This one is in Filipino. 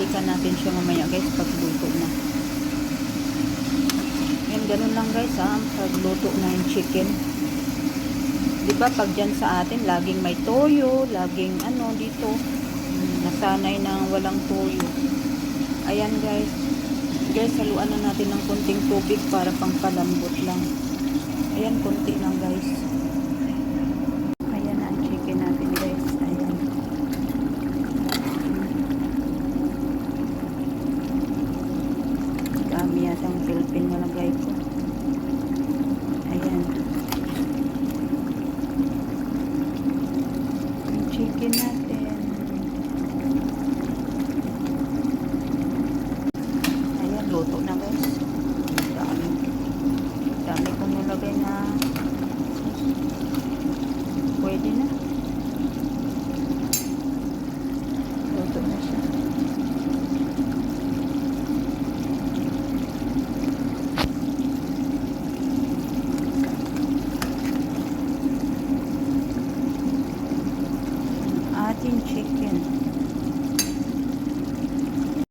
balikan natin siya mamaya guys pag luto na. Yan, ganun lang guys pag luto na yung chicken. Diba pag dyan sa atin laging may toyo, laging ano dito, nasanay na walang toyo. Ayan guys, haluan na natin ng konting tubig para pangpalambot lang. Ayan, konti lang guys. Ayan na ang chicken natin guys. Ayan. Dami yatang Philippine nalagay ko. Ayan. Ang chicken natin. Ayan, luto na guys. Dami kong nilagay na pwede na. Luto na siya. Ating chicken.